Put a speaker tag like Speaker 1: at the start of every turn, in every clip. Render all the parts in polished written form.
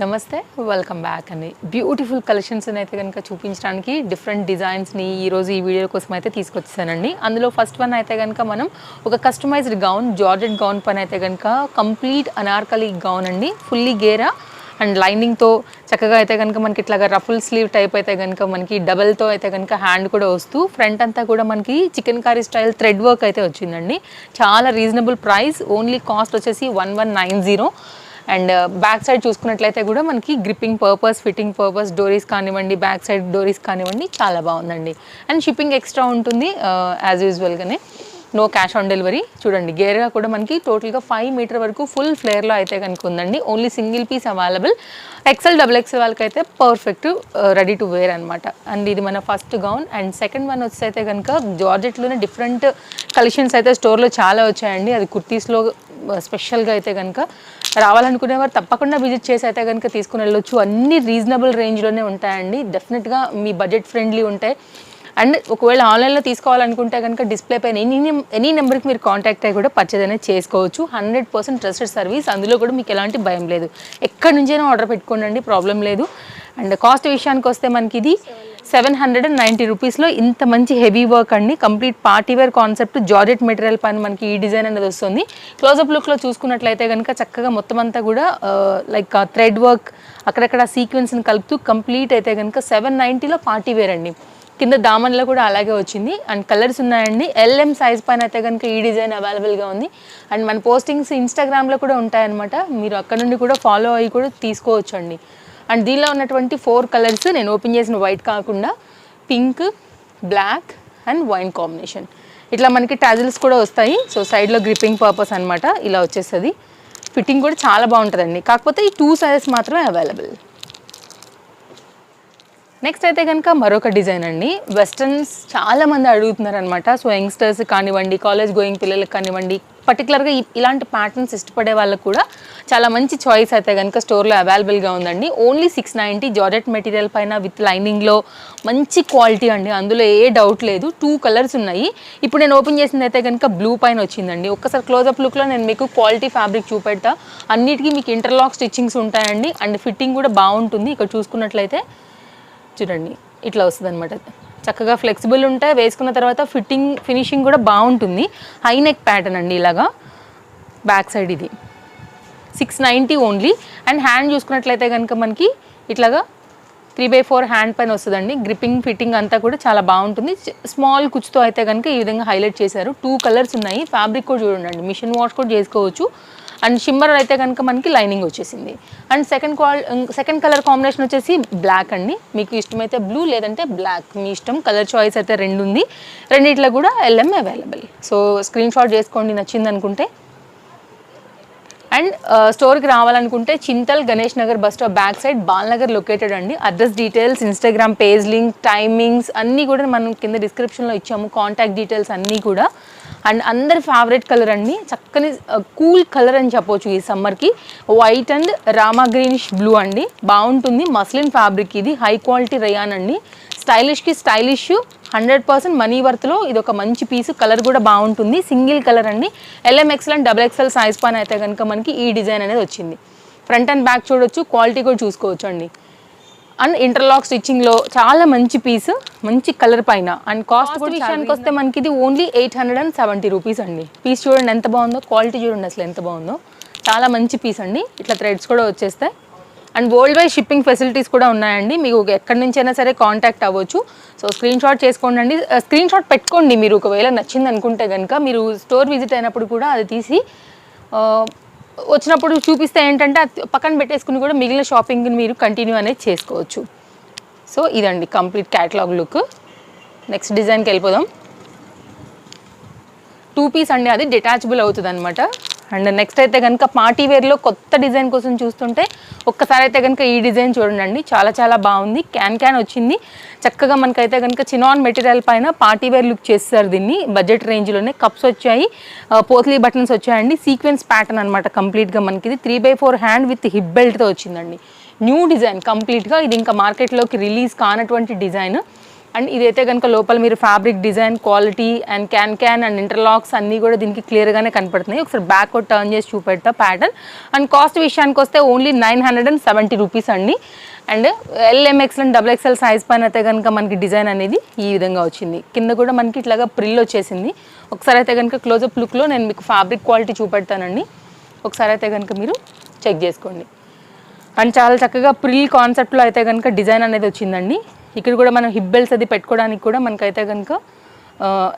Speaker 1: నమస్తే, welcome back అండి. Beautiful collections అయితే కనుక చూపించడానికి డిఫరెంట్ డిజైన్స్ని ఈరోజు ఈ వీడియో కోసం అయితే తీసుకొచ్చానండి. అందులో ఫస్ట్ వన్ అయితే కనుక మనం ఒక కస్టమైజ్డ్ గౌన్, జార్జెట్ గౌన్ పైన అయితే కనుక కంప్లీట్ అనార్కలి గౌన్ అండి, ఫుల్లీ గేరా అండ్ లైనింగ్తో చక్కగా అయితే కనుక మనకి ఇట్లాగా రఫుల్ స్లీవ్ టైప్ అయితే కనుక మనకి డబల్తో అయితే కనుక హ్యాండ్ కూడా వస్తూ ఫ్రంట్ అంతా కూడా మనకి chicken curry style thread work అయితే వచ్చిందండి. చాలా రీజనబుల్ ప్రైస్, ఓన్లీ కాస్ట్ వచ్చేసి 1190. అండ్ బ్యాక్ సైడ్ చూసుకున్నట్లయితే కూడా మనకి గ్రిప్పింగ్ పర్పస్, ఫిట్టింగ్ పర్పస్, డోరీస్ కానివ్వండి, బ్యాక్ సైడ్ డోరీస్ కానివ్వండి, చాలా బాగుందండి. అండ్ షిప్పింగ్ ఎక్స్ట్రా ఉంటుంది యాజ్ యూజువల్గానే. No cash on delivery. చూడండి, గేర్గా కూడా మనకి టోటల్గా 5 మీటర్ వరకు ఫుల్ ఫ్లేర్లో అయితే కనుక ఉందండి. Only single piece available. XL, XXL వాళ్ళకి అయితే పర్ఫెక్ట్ రెడీ టు వేర్ అనమాట. అండ్ ఇది మన first gown. And second one వచ్చి అయితే కనుక జార్జెట్లోనే డిఫరెంట్ కలెక్షన్స్ అయితే స్టోర్లో చాలా వచ్చాయండి. అది కుర్తీస్లో స్పెషల్గా అయితే కనుక రావాలనుకునేవారు తప్పకుండా విజిట్ చేసి అయితే కనుక తీసుకుని వెళ్ళొచ్చు. అన్ని రీజనబుల్ రేంజ్లోనే ఉంటాయండి. డెఫినెట్గా మీ బడ్జెట్ ఫ్రెండ్లీ ఉంటాయి. అండ్ ఒకవేళ ఆన్లైన్లో తీసుకోవాలనుకుంటే కనుక డిస్ప్లే పైన ఎనీ నెంబర్కి మీరు కాంటాక్ట్ అయ్యి కూడా పర్చేజ్ అనేది చేసుకోవచ్చు. 100% ట్రస్టెడ్ సర్వీస్. అందులో కూడా మీకు ఎలాంటి భయం లేదు. ఎక్కడి నుంచైనా ఆర్డర్ పెట్టుకోండి, ప్రాబ్లం లేదు. అండ్ కాస్ట్ విషయానికి వస్తే మనకి ఇది 790 రూపీస్లో ఇంత మంచి హెవీ వర్క్ అండి. Complete party wear concept georgette material పైన మనకి ఈ డిజైన్ అనేది వస్తుంది. క్లోజప్ లుక్లో చూసుకున్నట్లయితే కనుక చక్కగా మొత్తం అంతా కూడా లైక్ థ్రెడ్ వర్క్, అక్కడక్కడ సీక్వెన్స్ని కలుపుతూ కంప్లీట్ అయితే కనుక 790లో పార్టీవేర్ అండి. కింద దామన్లో కూడా అలాగే వచ్చింది. అండ్ కలర్స్ ఉన్నాయండి. LM సైజ్ పైన అయితే కనుక ఈ డిజైన్ అవైలబుల్గా ఉంది. అండ్ మన పోస్టింగ్స్ ఇన్స్టాగ్రామ్లో కూడా ఉంటాయన్నమాట. మీరు అక్కడ నుండి కూడా ఫాలో అయ్యి కూడా తీసుకోవచ్చు అండి. అండ్ దీనిలో ఉన్నటువంటి 4 కలర్స్, నేను ఓపెన్ చేసిన వైట్ కాకుండా pink, black and wine combination. ఇట్లా మనకి టాజిల్స్ కూడా వస్తాయి. సో సైడ్లో గ్రిప్పింగ్ పర్పస్ అనమాట. ఇలా వచ్చేస్తుంది. ఫిట్టింగ్ కూడా చాలా బాగుంటుందండి. కాకపోతే ఈ 2 సైజెస్ మాత్రమే అవైలబుల్. నెక్స్ట్ అయితే కనుక మరొక డిజైన్ అండి. వెస్టర్న్స్ చాలామంది అడుగుతున్నారు అనమాట. సో యంగ్స్టర్స్ కానివ్వండి, కాలేజ్ గోయింగ్ పిల్లలకు కానివ్వండి, పర్టికులర్గా ఇలాంటి ప్యాటర్న్స్ ఇష్టపడే వాళ్ళకు కూడా చాలా మంచి చాయిస్ అయితే కనుక స్టోర్లో అవైలబుల్గా ఉందండి. ఓన్లీ 690 జార్జెట్ మెటీరియల్ పైన విత్ లైనింగ్లో మంచి క్వాలిటీ అండి. అందులో ఏ డౌట్ లేదు. 2 కలర్స్ ఉన్నాయి. ఇప్పుడు నేను ఓపెన్ చేసింది అయితే కనుక బ్లూ పైన వచ్చిందండి. ఒక్కసారి క్లోజప్ లుక్లో నేను మీకు క్వాలిటీ ఫ్యాబ్రిక్ చూపెడతా. అన్నిటికీ మీకు ఇంటర్లాక్ స్టిచ్చింగ్స్ ఉంటాయండి. అండ్ ఫిట్టింగ్ కూడా బాగుంటుంది. ఇక్కడ చూసుకున్నట్లయితే చూడండి, ఇట్లా వస్తుంది అనమాట. చక్కగా ఫ్లెక్సిబుల్ ఉంటాయి. వేసుకున్న తర్వాత ఫినిషింగ్ కూడా బాగుంటుంది. హై నెక్ ప్యాటర్న్ అండి. ఇలాగా బ్యాక్ సైడ్ ఇది 690 ఓన్లీ. అండ్ హ్యాండ్ చూసుకున్నట్లయితే కనుక మనకి ఇట్లాగా 3/4 హ్యాండ్ పైన వస్తుందండి. గ్రిప్పింగ్, ఫిట్టింగ్ అంతా కూడా చాలా బాగుంటుంది. స్మాల్ కుచ్చుతో అయితే కనుక ఈ విధంగా హైలైట్ చేశారు. 2 కలర్స్ ఉన్నాయి. ఫ్యాబ్రిక్ కూడా చూడండి, మిషన్ వాష్ కూడా చేసుకోవచ్చు. అండ్ షిమ్మర్ అయితే కనుక మనకి లైనింగ్ వచ్చేసింది. అండ్ సెకండ్ కలర్ కాంబినేషన్ వచ్చేసి బ్లాక్ అండి. మీకు ఇష్టమైతే బ్లూ, లేదంటే బ్లాక్, మీ ఇష్టం. కలర్ చాయిస్ అయితే 2 ఉంది. రెండిట్లో కూడా LM available. So screenshot చేసుకోండి నచ్చింది అనుకుంటే. అండ్ స్టోర్కి రావాలనుకుంటే Chintal Ganesh Nagar bus stop back side Balanagar located అండి. Address details, Instagram page link, timings అన్నీ కూడా మనం కింద డిస్క్రిప్షన్లో ఇచ్చాము. కాంటాక్ట్ డీటెయిల్స్ అన్నీ కూడా. అండ్ అందరి ఫేవరెట్ కలర్ అండి. చక్కని కూల్ కలర్ అని చెప్పవచ్చు ఈ సమ్మర్కి. White and Rama greenish blue అండి. బాగుంటుంది. మస్లిన్ ఫ్యాబ్రిక్ ఇది. హై క్వాలిటీ రయాన్ అండి. స్టైలిష్కి స్టైలిష్, 100% మనీ వర్త్లో ఇది ఒక మంచి పీసు. కలర్ కూడా బాగుంటుంది. సింగిల్ కలర్ అండి. LM, XL and XXL size పైన అయితే కనుక మనకి ఈ డిజైన్ అనేది వచ్చింది. ఫ్రంట్ అండ్ బ్యాక్ చూడొచ్చు. క్వాలిటీ కూడా చూసుకోవచ్చు అండి. అండ్ ఇంటర్లాక్ స్టిచ్చింగ్లో చాలా మంచి పీస్, మంచి కలర్ పైన. అండ్ కాస్ట్ విషయానికి వస్తే మనకి ఇది ఓన్లీ 870 రూపీస్ అండి. పీస్ చూడండి ఎంత బాగుందో, క్వాలిటీ చూడండి అసలు ఎంత బాగుందో. చాలా మంచి పీస్ అండి. ఇట్లా థ్రెడ్స్ కూడా వచ్చేస్తాయి. And world wide shipping facilities కూడా ఉన్నాయండి. మీకు ఎక్కడి నుంచైనా సరే కాంటాక్ట్ అవ్వచ్చు. సో స్క్రీన్ షాట్ చేసుకోండి అండి. స్క్రీన్ షాట్ పెట్టుకోండి. మీరు ఒకవేళ నచ్చింది అనుకుంటే కనుక మీరు స్టోర్ విజిట్ అయినప్పుడు కూడా అది తీసి వచ్చినప్పుడు చూపిస్తే ఏంటంటే అది పక్కన పెట్టేసుకుని కూడా మిగిలిన షాపింగ్ని మీరు కంటిన్యూ అనేది చేసుకోవచ్చు. సో ఇదండి కంప్లీట్ క్యాటలాగ్ లుక్. నెక్స్ట్ డిజైన్కి వెళ్ళిపోదాం. 2 పీస్ అండి. అది డిటాచబుల్ అవుతుంది అనమాట. అండ్ నెక్స్ట్ అయితే కనుక పార్టీవేర్లో కొత్త డిజైన్ కోసం చూస్తుంటే ఒక్కసారి అయితే కనుక ఈ డిజైన్ చూడండి. చాలా చాలా బాగుంది. క్యాన్ వచ్చింది. చక్కగా మనకైతే కనుక చినాన్ మెటీరియల్ పైన పార్టీవేర్ లుక్ చేస్తారు దీన్ని. బడ్జెట్ రేంజ్లోనే కప్స్ వచ్చాయి, పోత్లీ బటన్స్ వచ్చాయండి. సీక్వెన్స్ ప్యాటర్న్ అనమాట కంప్లీట్గా మనకి. ఇది 3/4 హ్యాండ్ విత్ హిప్ బెల్ట్తో వచ్చిందండి. న్యూ డిజైన్ కంప్లీట్గా. ఇది ఇంకా మార్కెట్లోకి రిలీజ్ కానటువంటి డిజైన్. అండ్ ఇదైతే కనుక లోపల మీరు fabric design quality and can and interlocks అన్నీ కూడా దీనికి క్లియర్గానే కనపడుతున్నాయి. ఒకసారి బ్యాక్ టర్న్ చేసి చూపెడతా ప్యాటర్న్. అండ్ కాస్ట్ విషయానికి వస్తే ఓన్లీ 970 రూపీస్ అండి. And LMXL and XXL size పైన అయితే కనుక మనకి డిజైన్ అనేది ఈ విధంగా వచ్చింది. కింద కూడా మనకి ఇట్లాగా ప్రిల్ వచ్చేసింది. ఒకసారి అయితే కనుక క్లోజప్ లుక్లో నేను మీకు ఫ్యాబ్రిక్ క్వాలిటీ చూపెడతానండి. ఒకసారి అయితే కనుక మీరు చెక్ చేసుకోండి. అండ్ చాలా చక్కగా ప్రిల్ కాన్సెప్ట్లో అయితే కనుక డిజైన్ అనేది వచ్చిందండి. ఇక్కడ కూడా మనం హిప్ బెల్ట్స్ అది పెట్టుకోవడానికి కూడా మనకైతే కనుక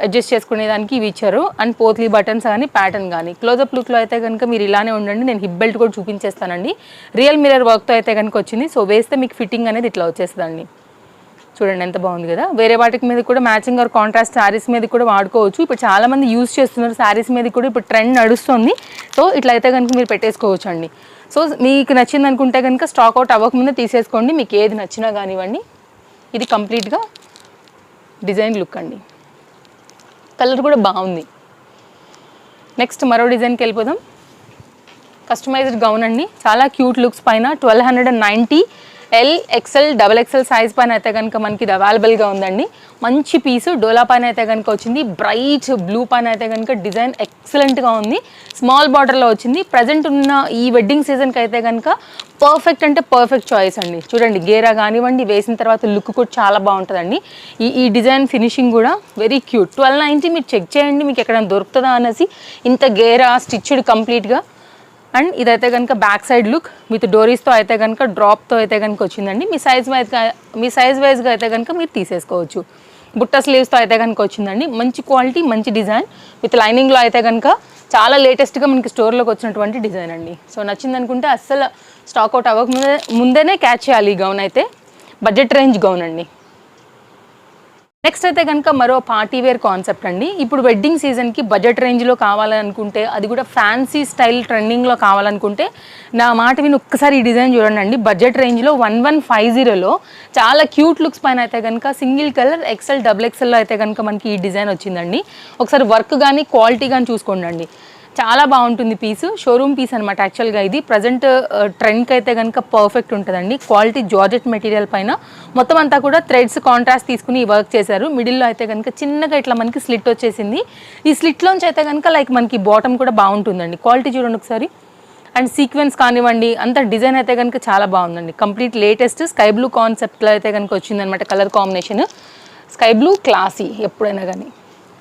Speaker 1: అడ్జస్ట్ చేసుకునేదానికి ఇవి ఇచ్చారు. అండ్ పోత్లీ బటన్స్ కానీ ప్యాటర్న్ కానీ. క్లోజప్ లుక్లో అయితే కనుక మీరు ఇలానే ఉండండి. నేను హిప్ బెల్ట్ కూడా చూపించేస్తానండి. రియల్ మిర్రర్ వర్క్తో అయితే కనుక వచ్చింది. సో వేస్తే మీకు ఫిట్టింగ్ అనేది ఇట్లా వచ్చేస్తుందండి. చూడండి ఎంత బాగుంది కదా. వేరే వాటికి మీద కూడా మ్యాచింగ్ ఆర్ కాంట్రాస్ట్ శారీస్ మీద కూడా వాడుకోవచ్చు. ఇప్పుడు చాలామంది యూజ్ చేస్తున్నారు శారీస్ మీద కూడా, ఇప్పుడు ట్రెండ్ నడుస్తుంది. సో ఇట్లా అయితే కనుక మీరు పెట్టేసుకోవచ్చు అండి. సో మీకు నచ్చింది అనుకుంటే కనుక స్టాక్ అవుట్ అవ్వకముందే తీసేసుకోండి. మీకు ఏది నచ్చినా కానివ్వండి. ఇది కంప్లీట్గా డిజైన్ లుక్ అండి. కలర్ కూడా బాగుంది. నెక్స్ట్ మరో డిజైన్కి వెళ్ళిపోదాం. కస్టమైజ్డ్ గౌన్ అండి. చాలా క్యూట్ లుక్స్ పైన 1290 LXL XXL సైజ్ పైన అయితే కనుక మనకి ఇది అవైలబుల్గా ఉందండి. మంచి పీసు డోలా పైన అయితే కనుక వచ్చింది. బ్రైట్ బ్లూ పైన అయితే కనుక డిజైన్ ఎక్సలెంట్గా ఉంది. స్మాల్ బార్డర్లో వచ్చింది. ప్రజెంట్ ఉన్న ఈ వెడ్డింగ్ సీజన్కి అయితే కనుక పర్ఫెక్ట్ అంటే పర్ఫెక్ట్ చాయిస్ అండి. చూడండి గేరా కానివ్వండి, వేసిన తర్వాత లుక్ కూడా చాలా బాగుంటుందండి. ఈ డిజైన్ ఫినిషింగ్ కూడా వెరీ క్యూట్. 1290 మీరు చెక్ చేయండి మీకు ఎక్కడైనా దొరుకుతుందా అనేసి. ఇంత గేరా స్టిచ్డ్ కంప్లీట్గా. అండ్ ఇదైతే కనుక బ్యాక్ సైడ్ లుక్ విత్ డోరీస్తో అయితే కనుక డ్రాప్తో అయితే కనుక వచ్చిందండి. మీ సైజ్ వైజ్గా అయితే కనుక మీరు తీసేసుకోవచ్చు. బుట్ట స్లీవ్స్తో అయితే కనుక వచ్చిందండి. మంచి క్వాలిటీ మంచి డిజైన్ విత్ లైనింగ్లో అయితే కనుక చాలా లేటెస్ట్గా మనకి స్టోర్లోకి వచ్చినటువంటి డిజైన్ అండి. సో నచ్చింది అనుకుంటే అస్సలు స్టాక్ అవుట్ అవ్వక ముందేనే క్యాచ్ చేయాలి. ఈ గౌన్ అయితే బడ్జెట్ రేంజ్ గౌన్ అండి. నెక్స్ట్ అయితే కనుక మరో పార్టీ వేర్ కాన్సెప్ట్ అండి. ఇప్పుడు వెడ్డింగ్ సీజన్కి బడ్జెట్ రేంజ్లో కావాలనుకుంటే, అది కూడా ఫ్యాన్సీ స్టైల్ ట్రెండింగ్లో కావాలనుకుంటే నా మాట విని ఒక్కసారి ఈ డిజైన్ చూడండి అండి. బడ్జెట్ రేంజ్లో 1150లో చాలా క్యూట్ లుక్స్ పైన అయితే కనుక సింగిల్ కలర్ XL XXLలో అయితే కనుక మనకి ఈ డిజైన్ వచ్చిందండి. ఒకసారి వర్క్ కానీ క్వాలిటీ కానీ చూసుకోండి అండి. చాలా బాగుంటుంది పీసు. షోరూమ్ పీస్ అనమాట యాక్చువల్గా. ఇది ప్రజెంట్ ట్రెండ్కి అయితే కనుక పర్ఫెక్ట్ ఉంటుందండి. క్వాలిటీ జార్జెట్ మెటీరియల్ పైన మొత్తం అంతా కూడా థ్రెడ్స్ కాంట్రాస్ట్ తీసుకుని వర్క్ చేశారు. మిడిల్లో అయితే కనుక చిన్నగా ఇట్లా మనకి స్లిట్ వచ్చేసింది. ఈ స్లిట్లోంచి అయితే కనుక లైక్ మనకి బాటమ్ కూడా బాగుంటుందండి. క్వాలిటీ చూడండి ఒకసారి. అండ్ సీక్వెన్స్ కానివ్వండి అంత డిజైన్ అయితే కనుక చాలా బాగుందండి. కంప్లీట్ లేటెస్ట్ స్కై బ్లూ కాన్సెప్ట్లో అయితే కనుక వచ్చిందనమాట. Colour combination sky blue classy ఎప్పుడైనా కానీ.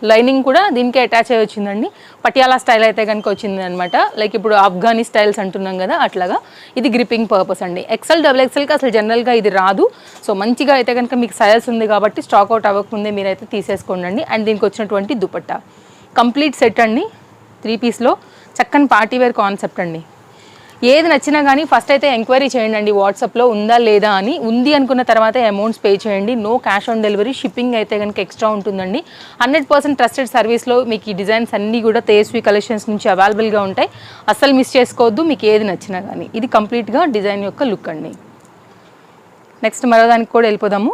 Speaker 1: లైనింగ్ కూడా దీనికి అటాచ్ అయ్యి వచ్చిందండి. పటియాలా స్టైల్ అయితే కనుక వచ్చింది అనమాట. లైక్ ఇప్పుడు ఆఫ్ఘనీ స్టైల్స్ అంటున్నాం కదా అట్లాగా. ఇది గ్రిప్పింగ్ పర్పస్ అండి. XL XXLకి అసలు జనరల్గా ఇది రాదు. సో మంచిగా అయితే కనుక మీకు సైజ్ ఉంది కాబట్టి స్టాక్ అవుట్ అవ్వకముందే మీరైతే తీసేసుకోండి. అండ్ దీనికి వచ్చినటువంటి దుపట్టా కంప్లీట్ సెట్ అండి. 3 పీస్లో చక్కని పార్టీ వేర్ కాన్సెప్ట్ అండి. ఏది నచ్చినా కానీ ఫస్ట్ అయితే ఎంక్వైరీ చేయండి వాట్సాప్లో ఉందా లేదా అని. ఉంది అనుకున్న తర్వాత అమౌంట్స్ పే చేయండి. No cash on delivery. Shipping అయితే కనుక ఎక్స్ట్రా ఉంటుందండి. 100% ట్రస్టెడ్ సర్వీస్లో మీకు ఈ డిజైన్స్ అన్నీ కూడా తేజస్వి కలెక్షన్స్ నుంచి అవైలబుల్గా ఉంటాయి. అస్సలు మిస్ చేసుకోవద్దు మీకు ఏది నచ్చినా కానీ. ఇది కంప్లీట్గా డిజైన్ యొక్క లుక్ అండి. నెక్స్ట్ మరో దానికి కూడా వెళ్ళిపోదాము.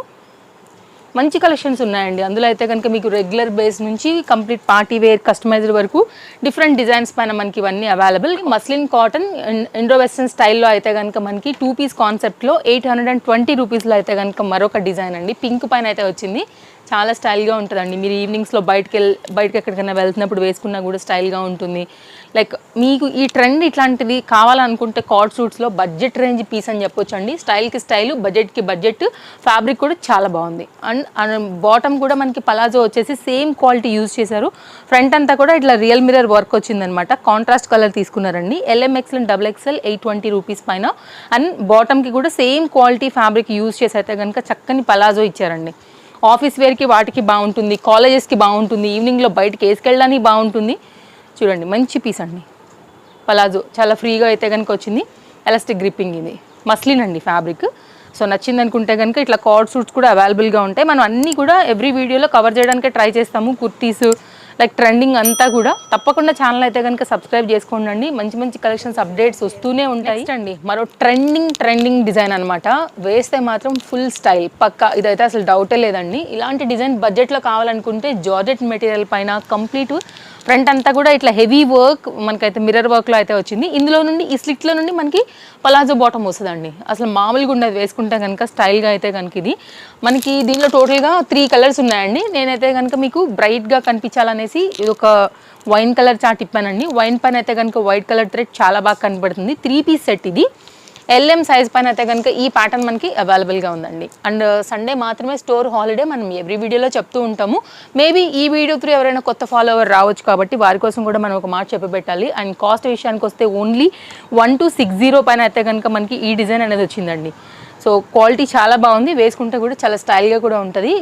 Speaker 1: మంచి కలెక్షన్స్ ఉన్నాయండి. అందులో అయితే కనుక మీకు రెగ్యులర్ బేస్ నుంచి కంప్లీట్ పార్టీ వేర్ కస్టమైజ్డ్ వరకు డిఫరెంట్ డిజైన్స్ పైన మనకి ఇవన్నీ available. Muslin cotton Indo western స్టైల్లో అయితే కనుక మనకి 2 పీస్ కాన్సెప్ట్లో 820 రూపీస్లో అయితే కనుక మరొక డిజైన్ అండి. పింక్ పైన అయితే వచ్చింది. చాలా స్టైల్గా ఉంటుందండి. మీరు ఈవినింగ్స్లో బయటకి ఎక్కడికైనా వెళ్తున్నప్పుడు వేసుకున్నా కూడా స్టైల్గా ఉంటుంది. లైక్ మీకు ఈ ట్రెండ్ ఇట్లాంటిది కావాలనుకుంటే కార్డ్ సూట్స్లో బడ్జెట్ రేంజ్ పీస్ అని చెప్పొచ్చు అండి. స్టైల్కి స్టైల్, బడ్జెట్కి బడ్జెట్. ఫ్యాబ్రిక్ కూడా చాలా బాగుంది. అండ్ బాటమ్ కూడా మనకి పలాజో వచ్చేసి సేమ్ క్వాలిటీ యూజ్ చేశారు. ఫ్రంట్ అంతా కూడా ఇట్లా రియల్ మిర్రర్ వర్క్ వచ్చిందనమాట. కాంట్రాస్ట్ కలర్ తీసుకున్నారండి. LMXL XXL 820 రూపీస్ పైన. అండ్ బాటమ్కి కూడా సేమ్ క్వాలిటీ ఫ్యాబ్రిక్ యూజ్ చేసి అయితే కనుక చక్కని పలాజో ఇచ్చారండి. ఆఫీస్ వేర్కి వాటికి బాగుంటుంది. కాలేజెస్కి బాగుంటుంది. ఈవినింగ్లో బయటకి వేసుకెళ్ళడానికి బాగుంటుంది. చూడండి మంచి పీస్ అండి. పలాజో చాలా ఫ్రీగా అయితే కనుక వచ్చింది. ఎలాస్టిక్ గ్రిప్పింగ్ ఇది. మస్లిన్ అండి ఫ్యాబ్రిక్. సో నచ్చింది అనుకుంటే కనుక ఇట్లా కార్డ్ సూట్స్ కూడా అవైలబుల్గా ఉంటాయి. మనం అన్నీ కూడా ఎవ్రీ వీడియోలో కవర్ చేయడానికి ట్రై చేస్తాము. కుర్తీస్ లైక్ ట్రెండింగ్ అంతా కూడా. తప్పకుండా ఛానల్ అయితే కనుక సబ్స్క్రైబ్ చేసుకోండి. మంచి మంచి కలెక్షన్స్ అప్డేట్స్ వస్తూనే ఉంటాయి అండి. మరో ట్రెండింగ్ డిజైన్ అనమాట. వేస్తే మాత్రం ఫుల్ స్టైల్ పక్కా. ఇదైతే అసలు డౌటే లేదండి. ఇలాంటి డిజైన్ బడ్జెట్లో కావాలనుకుంటే జార్జెట్ మెటీరియల్ పైన కంప్లీట్ ఫ్రంట్ అంతా కూడా ఇట్లా హెవీ వర్క్ మనకైతే మిర్రర్ వర్క్లో అయితే వచ్చింది. ఇందులో నుండి ఈ స్లిట్లో నుండి మనకి పలాజో బాటమ్ వస్తుందండి. అసలు మామూలుగా ఉండదు వేసుకుంటే కనుక స్టైల్గా అయితే కనుక ఇది మనకి దీనిలో టోటల్గా 3 కలర్స్ ఉన్నాయండి. నేనైతే కనుక మీకు బ్రైట్గా కనిపించాలనేసి ఇది ఒక వైన్ కలర్ చార్ట్ ఇప్పానండి. వైన్ పైన అయితే కనుక వైట్ కలర్ థ్రెడ్ చాలా బాగా కనపడుతుంది. 3 పీస్ సెట్ ఇది. LM సైజ్ పైన అయితే కనుక ఈ ప్యాటర్న్ మనకి అవైలబుల్గా ఉందండి. అండ్ సండే మాత్రమే స్టోర్ హాలిడే, మనం ఎవ్రీ వీడియోలో చెప్తూ ఉంటాము. మేబీ ఈ వీడియో త్రూ ఎవరైనా కొత్త ఫాలోవర్ రావచ్చు కాబట్టి వారి కోసం కూడా మనం ఒక మాట చెప్పి పెట్టాలి. అండ్ కాస్ట్ విషయానికి వస్తే ఓన్లీ 1260 పైన అయితే కనుక మనకి ఈ డిజైన్ అనేది వచ్చిందండి. సో క్వాలిటీ చాలా బాగుంది, వేసుకుంటే కూడా చాలా స్టైల్గా కూడా ఉంటుంది.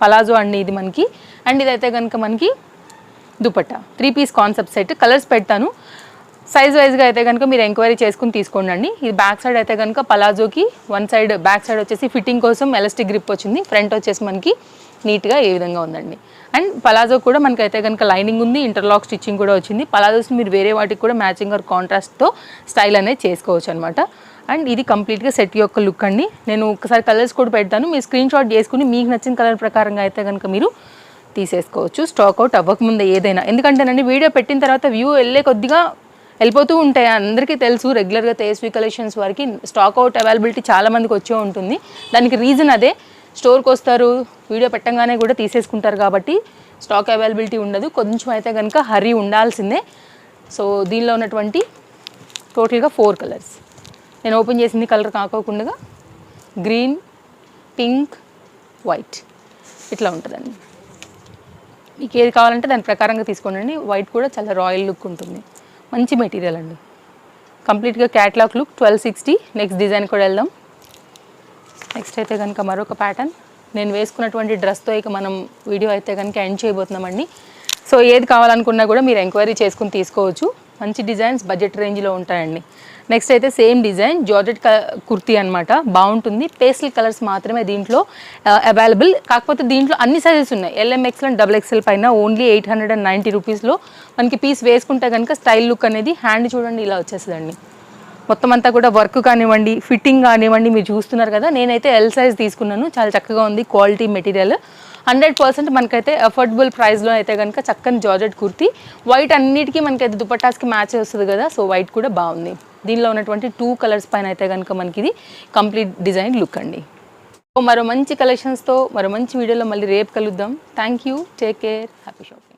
Speaker 1: పలాజో అండి ఇది మనకి. అండ్ ఇదైతే కనుక మనకి dupatta 3 piece concept set. Colours పెడతాను, సైజ్ వైజ్గా అయితే కనుక మీరు ఎంక్వైరీ చేసుకుని తీసుకోండి. ఇది బ్యాక్ సైడ్ అయితే కనుక పలాజోకి వన్ సైడ్ బ్యాక్ సైడ్ వచ్చేసి ఫిట్టింగ్ కోసం ఎలాస్టిక్ గ్రిప్ వచ్చింది. ఫ్రంట్ వచ్చేసి మనకి నీట్గా ఏ విధంగా ఉందండి. అండ్ పలాజో కూడా మనకైతే కనుక లైనింగ్ ఉంది, ఇంటర్లాక్ స్టిచ్చింగ్ కూడా వచ్చింది. పలాజోస్ మీరు వేరే వాటికి కూడా మ్యాచింగ్ ఆర్ కాంట్రాస్ట్తో స్టైల్ అనేది చేసుకోవచ్చు అనమాట. అండ్ ఇది కంప్లీట్గా సెట్ యొక్క లుక్ అండి. నేను ఒకసారి కలర్స్ కూడా పెడతాను, మీరు స్క్రీన్ షాట్ చేసుకుని మీకు నచ్చిన కలర్ ప్రకారంగా అయితే కనుక మీరు తీసేసుకోవచ్చు. స్టాక్ అవుట్ అవ్వకముందే ఏదైనా, ఎందుకంటేనండి వీడియో పెట్టిన తర్వాత వ్యూ వెళ్ళే కొద్దిగా వెళ్ళిపోతూ ఉంటాయి. అందరికీ తెలుసు, రెగ్యులర్గా తేజస్వి కలెక్షన్స్ వారికి స్టాక్ అవుట్ అవైలబిలిటీ చాలామందికి వచ్చే ఉంటుంది. దానికి రీజన్ అదే, స్టోర్కి వస్తారు వీడియో పెట్టంగానే కూడా తీసేసుకుంటారు కాబట్టి స్టాక్ అవైలబిలిటీ ఉండదు. కొంచెం అయితే కనుక హరీ ఉండాల్సిందే. సో దీనిలో ఉన్నటువంటి టోటల్గా 4 కలర్స్, నేను ఓపెన్ చేసింది కలర్ కాకోకుండా గ్రీన్, పింక్, వైట్ ఇట్లా ఉంటుందండి. మీకు ఏది కావాలంటే దాని ప్రకారంగా తీసుకోండి. వైట్ కూడా చాలా రాయల్ లుక్ ఉంటుంది, మంచి మెటీరియల్ అండి. కంప్లీట్గా క్యాట్లాగ్ లుక్ 1260. నెక్స్ట్ డిజైన్ కూడా వెళ్దాం. నెక్స్ట్ అయితే కనుక మరొక ప్యాటర్న్, నేను వేసుకున్నటువంటి డ్రెస్తో ఇక మనం వీడియో అయితే కనుక ఎండ్ చేయబోతున్నామండి. సో ఏది కావాలనుకున్నా కూడా మీరు ఎంక్వైరీ చేసుకుని తీసుకోవచ్చు. మంచి డిజైన్స్ బడ్జెట్ రేంజ్లో ఉంటాయండి. నెక్స్ట్ అయితే సేమ్ డిజైన్ జార్జెట్ కుర్తీ అనమాట, బాగుంటుంది. పేస్టల్ కలర్స్ మాత్రమే దీంట్లో అవైలబుల్, కాకపోతే దీంట్లో అన్ని సైజెస్ ఉన్నాయి. LMXL అండ్ XXL పైన ఓన్లీ 890 రూపీస్లో మనకి పీస్ వేసుకుంటే కనుక స్టైల్ లుక్ అనేది, హ్యాండ్ చూడండి ఇలా వచ్చేస్తుందండి. మొత్తం అంతా కూడా వర్క్ కానివ్వండి, ఫిట్టింగ్ కానివ్వండి, మీరు చూస్తున్నారు కదా. నేనైతే L సైజ్ తీసుకున్నాను, చాలా చక్కగా ఉంది క్వాలిటీ మెటీరియల్. 100% మనకైతే అఫోర్డబుల్ ప్రైస్లో అయితే కనుక చక్కని జార్జెట్ కుర్తీ. వైట్ అన్నిటికీ మనకైతే దుపట్టాస్కి మ్యాచ్ వస్తుంది కదా, సో వైట్ కూడా బాగుంది. దీనిలో ఉన్నటువంటి 2 కలర్స్ పైన అయితే కనుక మనకి ఇది కంప్లీట్ డిజైన్ లుక్ అండి. మరో మంచి కలెక్షన్స్తో మరో మంచి వీడియోలో మళ్ళీ రేపు కలుద్దాం. Thank you, take care, happy shopping.